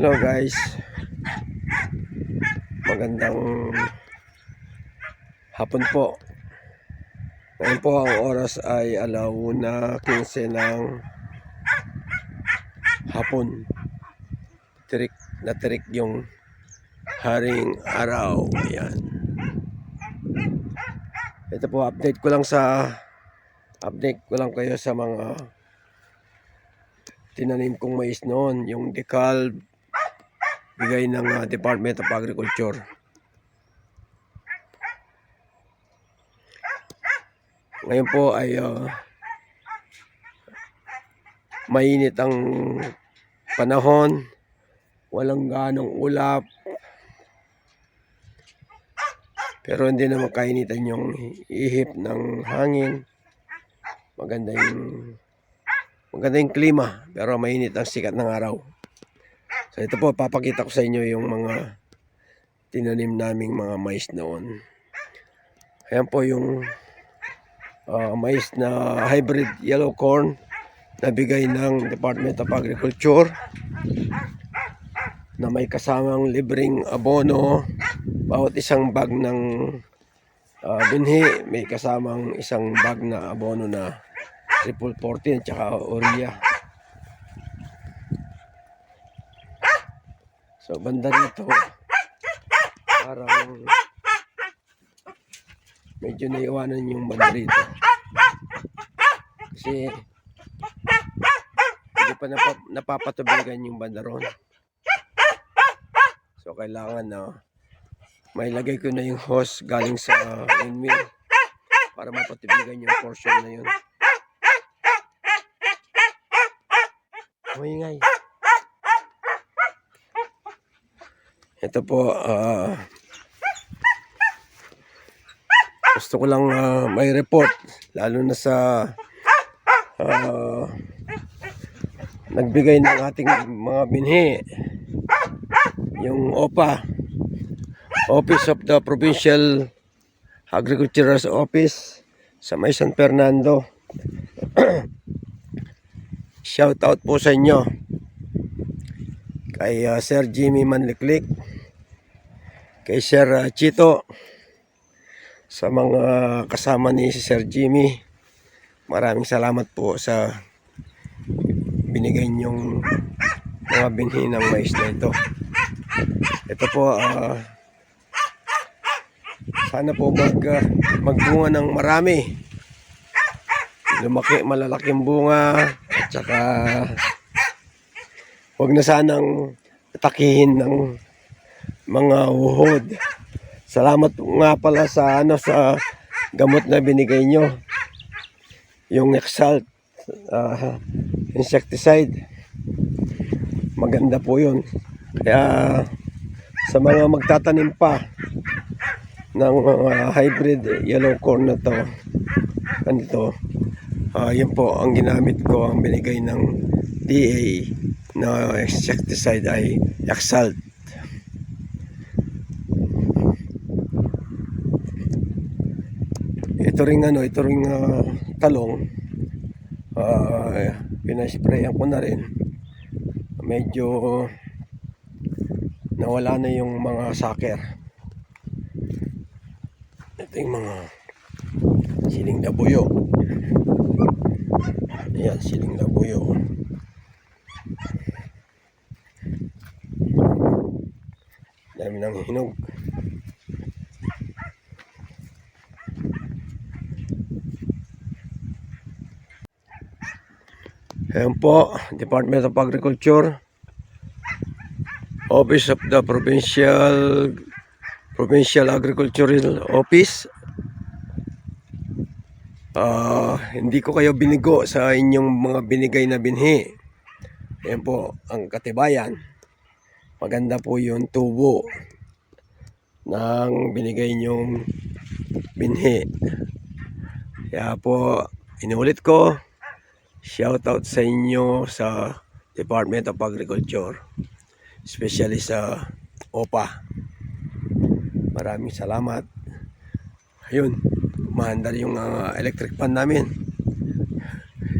Hello guys, magandang hapon po. Ngayon po ang oras ay 1:15 ng hapon. Tirik yung haring araw. Ayan. Ito po, update ko lang kayo sa mga tinanim kong mais noon, yung decal bigay ng Department of Agriculture. Ngayon po ay mainit ang panahon, walang ganong ulap, pero hindi naman kainitan yung ihip ng hangin. Maganda yung klima, pero mainit ang sikat ng araw. So ito po, papakita ko sa inyo yung mga tinanim naming mga mais noon. Ayan po yung mais na hybrid yellow corn na bigay ng Department of Agriculture, na may kasamang libreng abono. Bawat isang bag ng binhi may kasamang isang bag na abono na triple 14 at saka urea. So banda rito parang medyo naiwanan yung banda rito kasi hindi pa napapatubigan yung banda ron. So kailangan na mailagay ko na yung hose galing sa windmill para mapatubigan yung portion na yun. Maingay. Ito po, gusto ko lang may report, lalo na sa nagbigay ng ating mga binhi, yung OPA, Office of the Provincial Agricultural Office sa May San Fernando. Shout out po sa inyo kay Sir Jimmy Manliklik, kay Sir Chito, sa mga kasama ni Sir Jimmy. Maraming salamat po sa binigay niyong mga binhi ng mais na ito. Ito po, sana po magbunga ng marami, malalaking bunga, at saka huwag na sanang atakihin ng mga uhod. Salamat nga pala sa sa gamot na binigay nyo, yung Exalt insecticide. Maganda po yun. Kaya sa mga magtatanim pa ng hybrid yellow corn na to, ganito, yun po ang ginamit ko. Ang binigay ng DA na insecticide ay Exalt. Ito ring talong, pinasprayan ko na rin. Medyo nawala na yung mga sucker. Ito yung mga siling na buyo. Ayan, siling na buyo. Dami ng hinog. Ayan po, Department of Agriculture, Office of the Provincial Agricultural Office. Hindi ko kayo binigo sa inyong mga binigay na binhi. Ayan po ang katibayan. Maganda po yung tubo ng binigay nyong binhi. Kaya po, inulit ko, shout out sa inyo sa Department of Agriculture, especially sa OPA. Maraming salamat. Ayun, umaandar yung electric fan namin,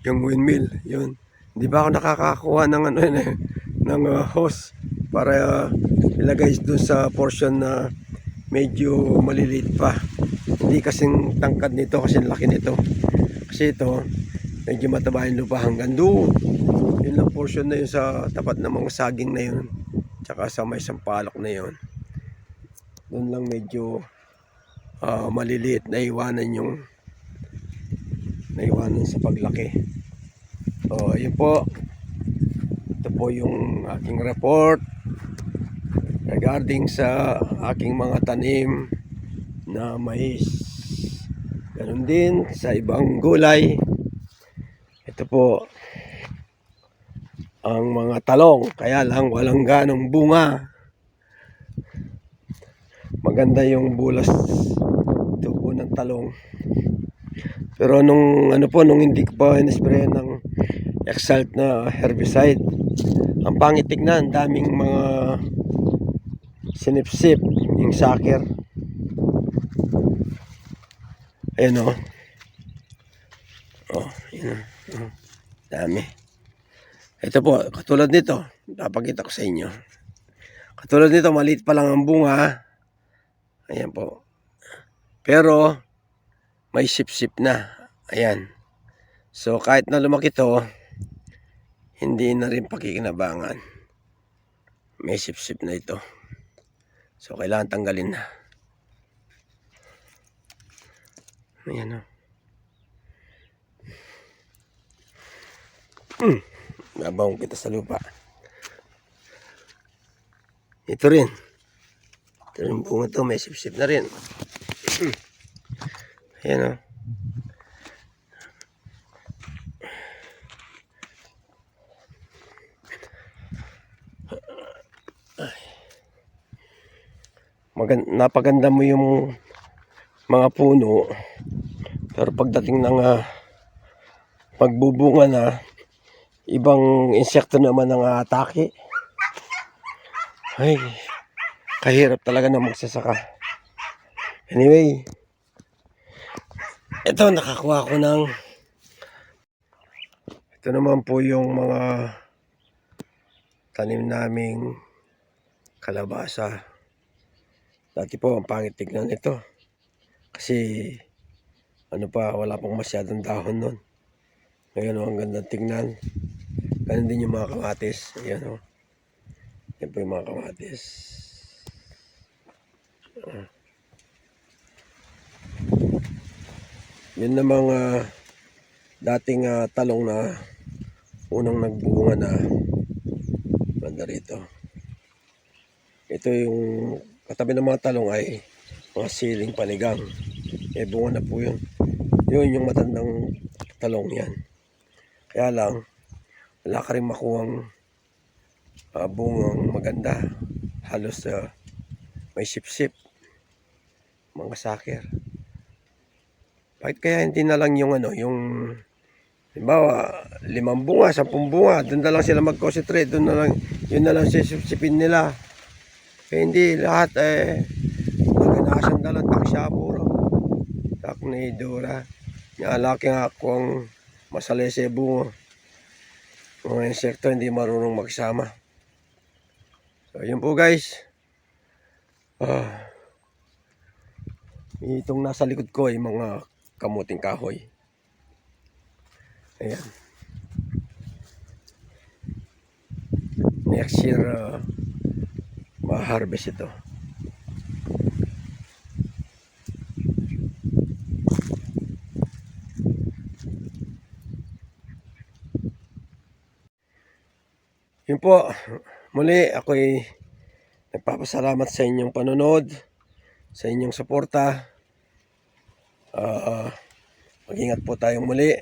yung windmill. Yun, hindi ba ako nakakakuha ng hose para ilagay doon sa portion na medyo maliliit pa. Hindi kasing tangkad nito, kasi laki nito. Kasi ito, medyo mataba yung lupa hanggang doon. Yun lang portion na yun sa tapat ng mga saging na yun. Tsaka sa may sampalok na yun. Doon lang medyo maliliit na iwanan sa paglaki. So, yun po. Ito po yung aking report regarding sa aking mga tanim na mais. Ganun din sa ibang gulay. Ito po ang mga talong, kaya lang walang ganong bunga. Maganda yung bulas tubo ng talong. Pero nung hindi ko pa in-spray ng Exalt na herbicide, ang pangit tignan, daming mga sinipsip yung saker. Ayan o. Yun o. Dami. Ito po, katulad nito, papakita ko sa inyo. Katulad nito, maliit pa lang ang bunga. Ayan po. Pero, may sip-sip na. Ayan. So, kahit na lumaki to, hindi na rin pakikinabangan. May sip-sip na ito. So, kailangan tanggalin na. Ayan o. Nabawang kita sa lupa. Ito rin. Ito rin bunga to, may sip-sip na rin. Ayan o. Napaganda mo yung mga puno, pero pagdating ng magbubunga na, ibang insekto naman ang atake. Ay, kahirap talaga na magsasaka. Anyway, ito nakakuha ko ng ito naman po yung mga tanim naming kalabasa. Dati po ang pangit tignan ito kasi wala pong masyadong dahon nun. Ngayon ang ganda tignan. Ganun din yung mga kamatis. Ayan o. Yan po yung mga kamatis. Yun na mga dating talong na unang nagbunga na banda rito. Ito yung katabi ng mga talong ay mga siling panigang. Bunga na po yun. Yun yung matandang talong yan. Kaya lang, wala ka rin makuhang bungang maganda. Halos may sip-sip. Mga saker. Bakit kaya hindi na lang yung halimbawa, 5 bunga, 10 bunga, doon na lang sila mag-concentrate, doon na lang, yun na lang sisipsipin nila. Kaya hindi lahat naganasan na lang taksya puro. Tak ni Dora. Nyalaki nga akong masalese bunga. Mga insekto hindi marunong magsama. So yun po guys. Itong nasa likod ko ay mga kamuting kahoy. Ayan. Next year ma-harvest ito. Yun po, muli ako'y nagpapasalamat sa inyong panonood, sa inyong suporta. Mag-ingat po tayong muli.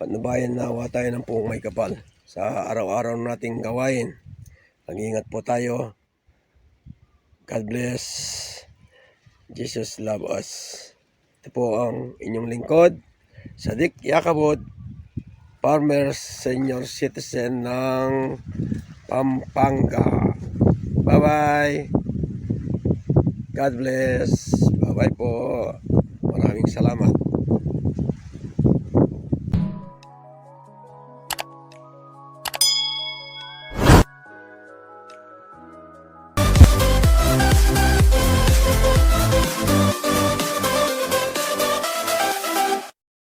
Patnubayan nawa tayo ng puong may kapal sa araw-araw nating gawain. Mag-ingat po tayo. God bless. Jesus love us. Ito po ang inyong lingkod, Sadik Yakabod, Farmer Senior Citizen ng Pampanga. Bye-bye. God bless. Bye-bye po. Maraming salamat.